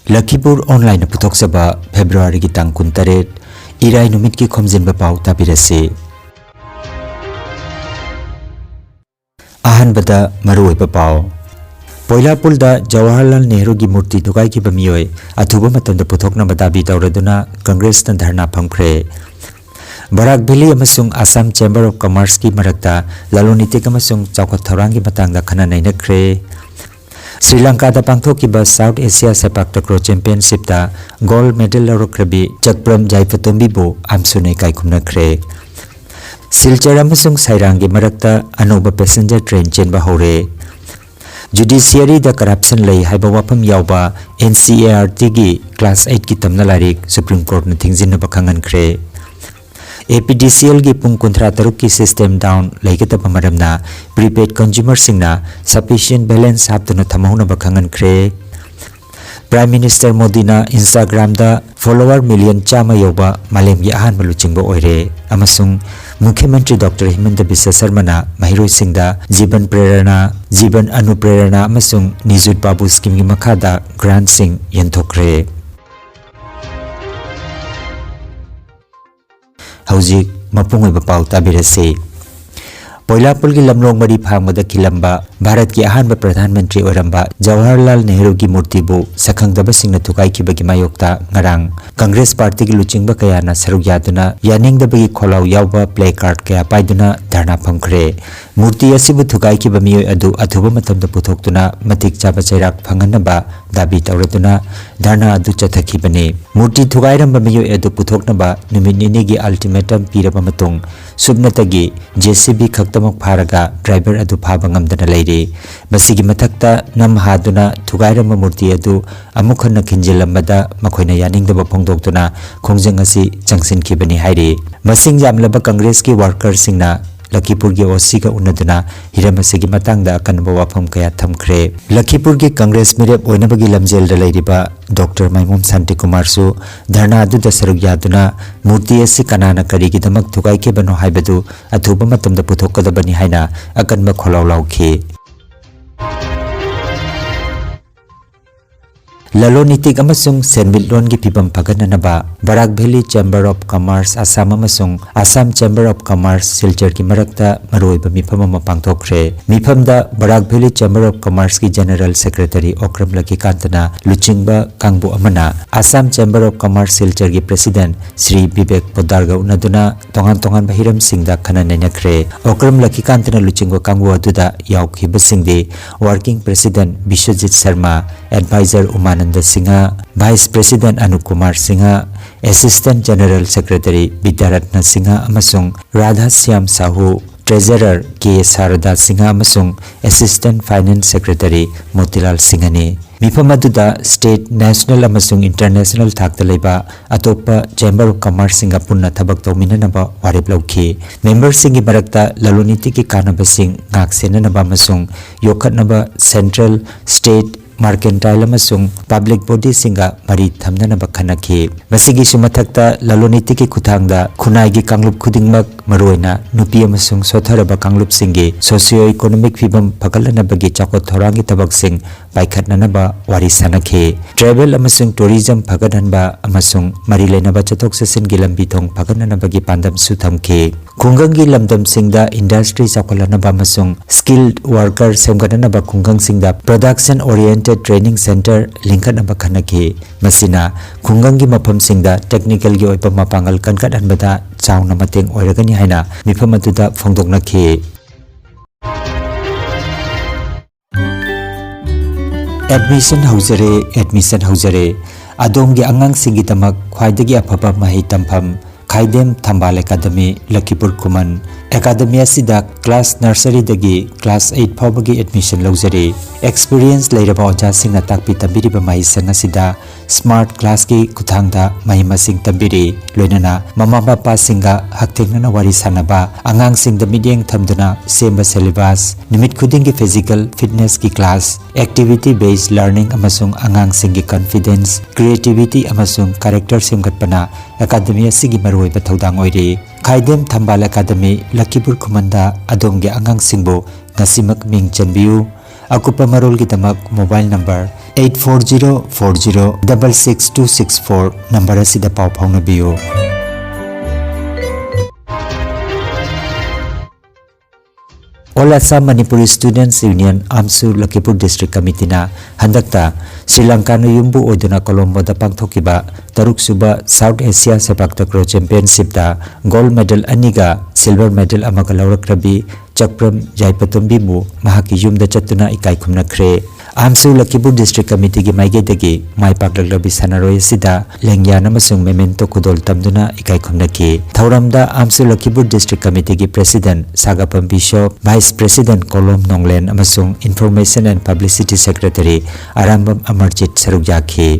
Lakhipur Online Putoksaba February ki tang kuntaret Irai numit ki Khomjinba Pao tabirase. Ahan bada maroi Pao. Poila pulda Jawaharlal Nehru ki murti dukai ki bamiyoy athuba matamda puthokna badabi tawraduna Congress na dharna phamkhre. Barak Valley amasung Assam Chamber of Commerce ki marakta lalonitik amasung chawkhat thorang ki matangda khana nainakre. Sri Lanka da pangthokiba South Asia Sepak Takraw Championship da gold medal lawrakrabi Chakpram Jaipatombi bu amsune kaikhumnakre. Silchar amasung Sairang ki marakta anoba passenger train chenba hore. Judiciary da corruption lay haiba wapam yawba NCART ki class 8 ki tamna larik Supreme Court na thingjin na bakhangan kre. APDCL ki pung kuntra taruk ki system down laikata pamaramna prepaid consumer singna sufficient balance haptuna thamahuna bakhangan kre. Prime Minister Modi na Instagram da follower million chama yoba malem gi ahan maluchingba oire amasung Mukhyamantri Dr. Himanta Biswa Sarma na mahiroi singda Jiban Prerana, Jiban Anuprerana amasung Nijut Babu scheme gi makhada grant sing yenthokre. Haujik mapungoi Pao tabirase. Poilapul ki lamrong mari phangmada khilamba Bharat ki ahanba Pradhan Mantri oiramba Jawaharlal Nehru ki murti bu sakhangdaba singna thukai khibagi mayokta ngarang Congress Party ki luchingba kayana saruk yaduna yaningdaba ki kholaw yawba play card kaya paiduna dharna phamkhre. Murti asibu thukai khiba miyoi adu athuba matamda puthoktuna matik chaba chairak phanganaba dabi tawraduna dharna adu chathakhibani. Murti thugairamba miyoi adu puthoknaba numit nini gi ultimatum piraba matung subnatagi JCB khaktamak pharaga driver adu phaba ngamdana leire. Masigi mathakta nam haduna thugairamba murti adu amukhanna khinjilambada makhoina yaningdaba phongdoktuna khongjang asi changsinkhibani haire. Masing jamlaba Congress ki workers singna Lakhipur ki OC ka unaduna hiramasi matangda kanba wafam kaya thamkhre. Lakhipur ki Congress mirep oinabagi lamjel da leiriba Dr. Maimum Santi Kumar su dharna adu da saruk yaduna murti asi kanana kari ki damak thukai ke bano haibadu athuba matamda puthokadabani haina akanba kholaw lawkhe. Lalonitik amasung senmilon ki pibam pagananaba Barak Valley Chamber of Commerce Assam amasung Assam Chamber of Commerce Silchar ki marakta maroiba mifam ama pangthokre. Mifamda Barak Valley Chamber of Commerce ki General Secretary Okram Lakikantana luchingba kangbu amana Assam Chamber of Commerce Silchar ki President Sri Vivek Podarga unaduna tongan bahiram singda khana nainakre. Okram Lakikantana luchingba kangbu aduda yaukhiba singde Working President Bishwajit Sharma, Advisor Umananda Singha, Vice President Anukumar Singha, Assistant General Secretary Vidyaratna Singha amasung Radha Syam Sahu, Treasurer K. Sarada Singha amasung Assistant Finance Secretary Motilal Singhani. Mifam aduda State, National amasung International thakta leiba atopa Chamber of Commerce singa punna thabak tawminanaba warip lawkhi. Members singi marakta laloniti ki kanaba sing ngak senanaba amasung yokhatnaba Central, State, Mercantile amasung public body singa mari thamnana bakhanakhi. Masigi sumathakta laloniti ki kuthangda khunai gi kanglup khudingmak maroina nupi amasung sotharaba kanglup singi socio economic phibam phakalana bagi chakot thorangi tabak sing paikhatnanaba wari sanakhe. Travel amasung tourism phagadhanba amasung mari leinaba chathok sasin gi lambi thong phagadnana bagi pandam su thamkhe. Khungang gi lamdam singda industry chakhalanaba amasung skilled worker semgadanaba khungang singda production oriented training center linkatnaba khanakhe. Masina khungang gi mafam singda technical gi oipa mapangal kankathanbada chawna mateng oiragani haina mifam aduda phongdoknakhe. Admission haujare adom gi angang singi tamak khwaidagi afaba mahei tampham Khaidem Thambal Academy Lakhipur Kuman Academy asida class nursery dagi class 8 phawbagi admission laujare. Experience leiraba oja singna takpi tambiriba mahisang asida smart class ki kuthangda mahimasing tambiri loinana mama papa singa hakthengnana wari sanaba angang singda midyeng thamduna semba syllabus nimit khudingi physical fitness ki class activity based learning amasung angang singi confidence creativity amasung character semgatpana academy asigi maroiba thodang oire. Khaidem Thambal Academy Lakhipur Khumanda adomge angang singbo ngasimak ming chanbiu Akupa marol ki tamak mobile number 8404066264 number asida pau phauna biyo. All Assam Manipuri Students Union Amsu Lakhipur District Committee na handakta Sri Lanka no yumbu oiduna Colombo da pangthokiba taruk suba South Asia Sepak Takraw Championship da gold medal aniga silver medal amaga laurakrabi Chakpram Jaipatombi bu mahaki yumda chatuna ikai khumnakre. Amsu Lakhipur District Committee gi maigedagi mai paklaklabi sanaroi sida lengyan amasung memento kudol tamduna ikai khumnaki. Thauramda Amsu Lakhipur District Committee gi President Sagapam Bishop, Vice President Kolom Nonglen amasung Information and Publicity Secretary Arambam Amarjit Sarugyaki.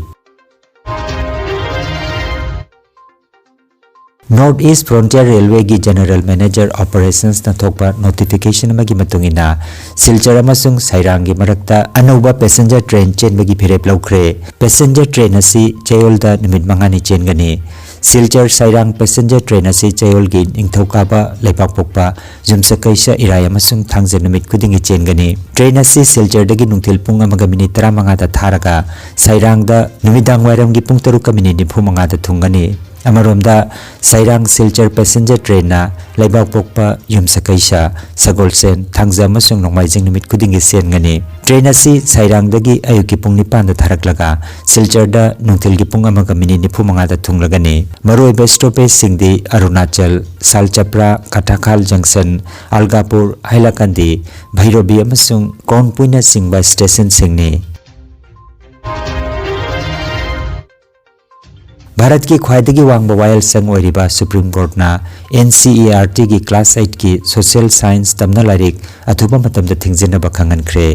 North East Frontier Railway gi General Manager Operations na thokpa notification amagi matungina Silchar amasung Sairang gi marakta anauba passenger train chenbagi phirep laukre. Passenger train asi Chayolda nimit mangani chengani. Silchar Sairang passenger train asi Chayol gi Ningthaukaba Laipak Pokpa Jumsakaisa Irai amasung Thangja nimit kudingi chengani. Train asi Silchar dagi nungthil pung amaga minit 35 da tharaga Sairang da numidang wairam gi pung 3 minit 9 da thungani. Amaromda Sairang Silchar passenger train na Laibak Pokpa Yumsakaisa Sagolsen Thangja amasung Nongmaijing nimit kudingi sengani. Train asi Sairang dagi ayuki pung 9 da tharaklaga Silchar da nungthil gi pung amaga minit 9 da thunglagani. Maroiba stoppage singdi Arunachal Salchapra Katakhal Junction Algapur Hailakandi Bhairobi amasung Konpuina singba station singni. Bharat की ख्वाइदगी वांगबा vial संग ओरिबा supreme court ना NCERT की class 8 की social science तमना लारिक अथुबा मतमदा थिंगजेनबा खंगनख्रे.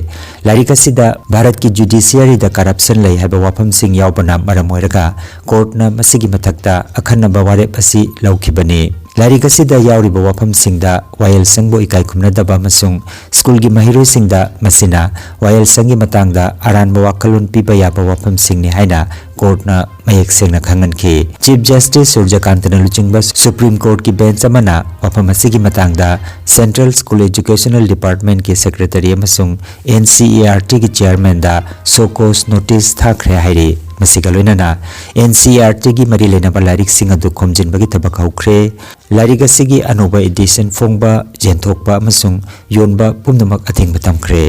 लारिक असिदा भारत की judiciary दा corruption लई हाबा वाफम सिंग यावबना मरम ओइरगा कोर्ट ना मसिगी मथक्ता अखन्नबा वारेप असी लौखिबनी. लारिक असिदा यावरिबा वाफम सिंगदा वायल संगबो इकाई खुमनदबा मसुंग स्कूल की महिरोई सिंगदा मसिना वायल संगी मतंगदा अरानबा वाकलोन पिबा याबा वाफम सिंगनि हाइना कोर्ट ना मयेक सेंगना खंगनखि. चीफ जस्टिस सूर्यकांतना लुचिंगबा सुप्रीम कोर्ट की बेंच अमना वाफम असिगी मतंगदा सेंट्रल स्कूल एजुकेशनल डिपार्टमेंट की सेक्रेटरी अमसुंग NCERT की चेयरमैन दा सोकोस नोटिस थाख्रे हाइरि. मसिगा लोइनाना NCERT की मरी लेनाबा लारिक सिंग अदु खोमजिनबगी थबक हौख्रे. लारिक असिगी अनोबा addition फोंगबा जेंथोकबा अमसुंग योनबा पुमनमक अथिंगबा तमख्रे.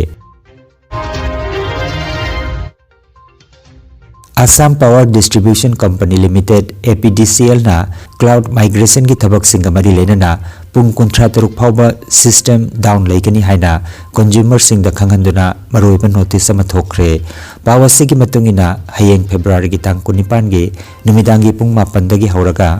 Assam Power Distribution Company Limited APDCL na cloud migration ki thabak singa mari lenana pung 53 phawba system down leikani haina consumer sing da khanghanduna maroiba notice ama thokre. Pawasi ki matungina hayeng February ki tang 19 gi numidangi pung 8 dagi hauraga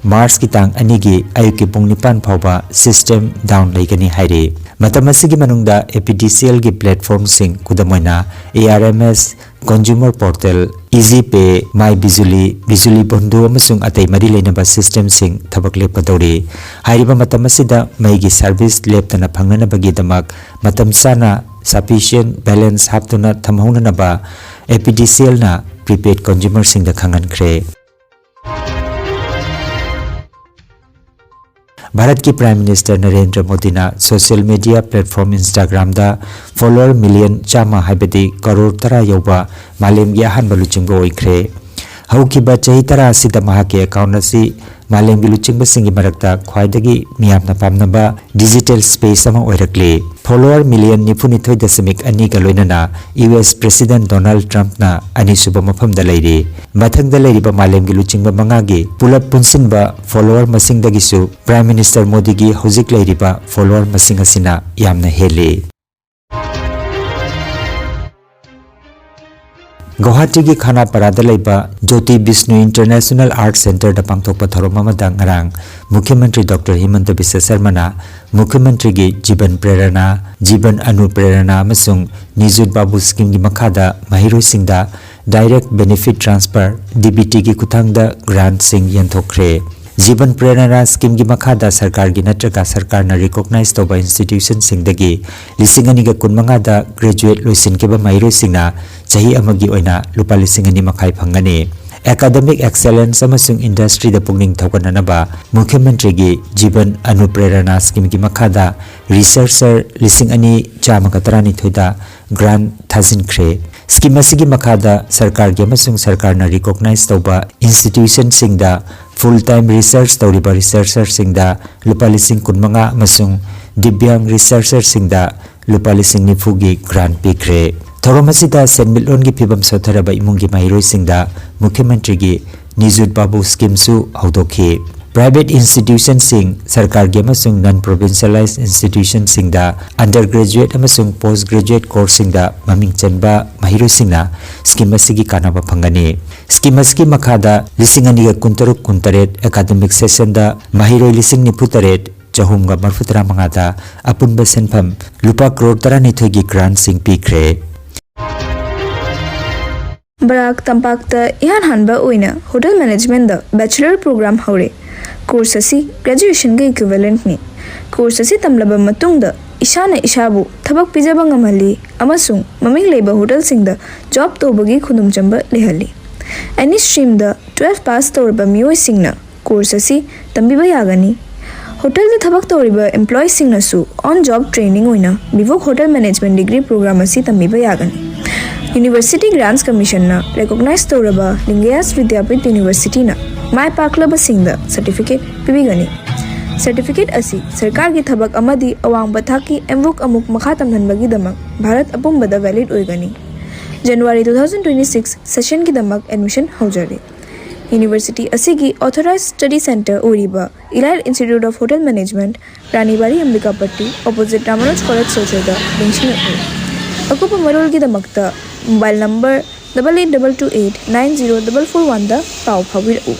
March ki tang 2 gi ayuki pung 9 phawba system down leikani hairi. Matamasigi manungda APDCL ki platform sing kudamoina ARMS Consumer Portal, Easy Pay, My Bijuli, Bijuli Bandhu amasung atay mari lenaba system sing thabak lepkadori. Hairiba matamasida maigi service leptana phangnanabagi damak matam sana sufficient balance haptuna thamhaunanaba APDCL na prepaid consumer sing da khangankre. Bharat की prime minister Narendra Modi ना social media platform Instagram दा follower million Chama हाइबदी crore तरा यौबा मालेम की अहानबा लुचिंगबा ओइख्रे. हौखिबा चही तरा असिदा Mahake account असी मालेम की लुचिंगबा सिंगी मरक्ता ख्वाइदगी मियामना पामनबा digital space अमा ओइरक्ले. फॉलोअर मिलियन 92.2 का लोइनना US प्रेसिडेंट डोनाल्ड ट्रंप ना अनिसुबा मफमदा लैरि. मथंगदा लैरिबा मालेम की लुचिंगबा मंगागी pull-up पुनसिनबा follower मसिंगदगिसु prime minister Modi की हौजिक लैरिबा फॉलोअर मसिंग असिना यामना हेले. गुवाहाटी की खानापारादा लैबा ज्योति विष्णु इंटरनेशनल आर्ट सेंटर दा पांगथोकपा थौरम अमदा ngarang मुख्यमंत्री डॉक्टर हिमंत बिश्व शर्मा मुख्यमंत्री की जीवन प्रेरणा जीवन अनुप्रेरणा अमसुंग निजुत बाबू स्कीम की मखादा महिरोइसिंगदा डायरेक्ट बेनिफिट ट्रांसफर DBT की खुथांगदा ग्रांट सिंग यंथोख्रे. जीवन प्रेरणा स्कीम की मखादा सरकार की नत्रगा सरकार ना रिकॉग्नाइज तोबा इंस्टीट्यूशन सिंगदगी 2015 ग्रेजुएट लोइसिनकेबा महिरोइसिंगना चाही अमगी ओइना लुपा 2,000 मखाई फंगनी. academic excellence amasung industry da pungning thokananaba Mukhyamantri gi Jiban Anuprerana scheme gi makhada researcher lising ani chama katarani thoida grant thasinkhre scheme asigi makhada sarkar gi amasung sarkar na recognize toba institution singda full time research tawriba researcher singda lupa lising kunmanga amasung dibyang researcher singda lupa lising nifu gi grant pikre Thoramasida Senmilon gi pibam sotharaba imungi mahiroi singda Mukhyamantri gi Nijut Babu scheme su haudokhi private institution sing sarkar gi amasung non provincialized institution singda undergraduate amasung postgraduate course singda maming chanba mahiroi singna scheme asigi kanaba phangani scheme asigi makhada lisingani ga kuntaruk kuntaret academic session da mahiroi lising niputaret Jahumga marfutra mangada apunba senpham lupa crore tarani thogi grant sing pikre Barak Tampak the ihan hanba oina hotel management the bachelor program haure course asi graduation ga equivalent ni course asi tamlaba matung da ishana ishabu thabak pijaba ngamali amasung maming leba hotel sing da job tobagi khudum chamba lehali any stream the 12 pass torba mioi singna course asi tambiba yagani hotel the thabak toriba employee singna su on job training oina bivok hotel management degree program asi tambiba yagani University Grants Commission na recognize Toraba Lingayas Vidyapit University na Mai Paklaba Singda certificate pibigani. Certificate asi sarkar gi thabak amadi awang bathaki emvok amuk makhatam dhanbagi damak Bharat apumbada valid oigani. January 2026 session gi damak admission haujare. University asi gi authorized study center Oriba Elite Institute of Hotel Management Ranibari Ambikapatti opposite Ramanoj College Sochada Benchina. Akupa marol gi damakta mobile number 8822890441 da pau phawirau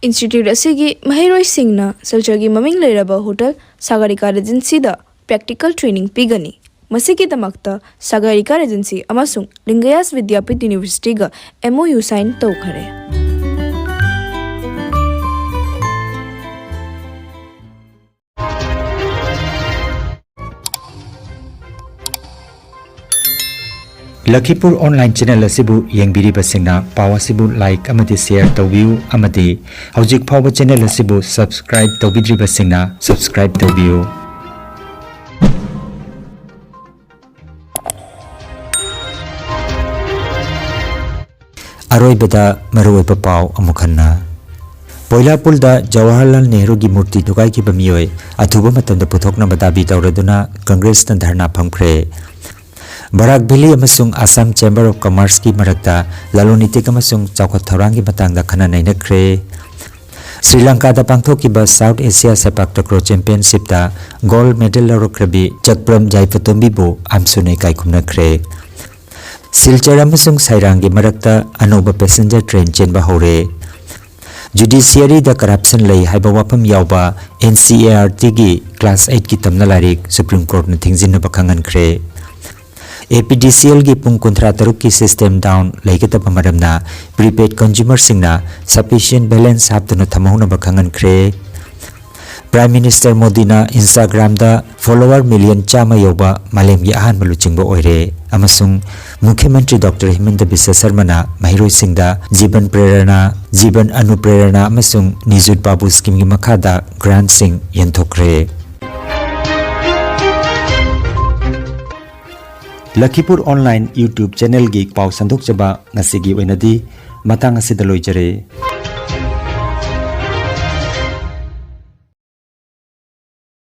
institute asigi mahiroi singna salchagi maming leiraba hotel sagarika regency da practical training pigani masigi damakta sagarika regency amasung Lingayas Vidyapit University ga MOU sign tawkhare Lakhipur online channel asibu yengbiriba singna pawa sibu like amati share tawbiu amati hojik phawa channel asibu subscribe tawbidriba singna subscribe tawbiu aroibada maroiba paw amukhanna Poilapulda Jawaharlal Nehru gi murti dugai ki bamioi athuba matamda puthokna badabi tawraduna Congress tan dharna phamkhre Barak Valley amasung Assam Chamber of Commerce ki marakta lalonitik amasung chawkhat thorang ki matangda khana nainakre Sri Lanka da pangthokiba South Asia Sepak Takraw Championship da gold medal lawrakrabi Chakpram Jaipatombi bu amsune kaikumnakre Silchar amasung Sairang ki marakta anoba passenger train chenba hore Judiciary da corruption lay haiba wapam yawba NCART gi class 8 ki tamna larik Supreme Court na thingjin na bakhangan khre APDCL gi pung kunthra taruk ki system down laikata pamaramna prepaid consumer singna sufficient balance haptuna thamahuna bakhangan khre Prime Minister Modi na Instagram da follower million chama yoba malem gi ahan maluchingba oire amasung Mukhyamantri Dr. Himanta Biswa Sarma na mahiroi singda Jiban Prerana Jiban Anuprerana amasung Nijut Babu scheme gi makhada grant sing yenthokre Lakhipur online YouTube channel gi paw sandok chaba ngasigi oinadi matang asida loijare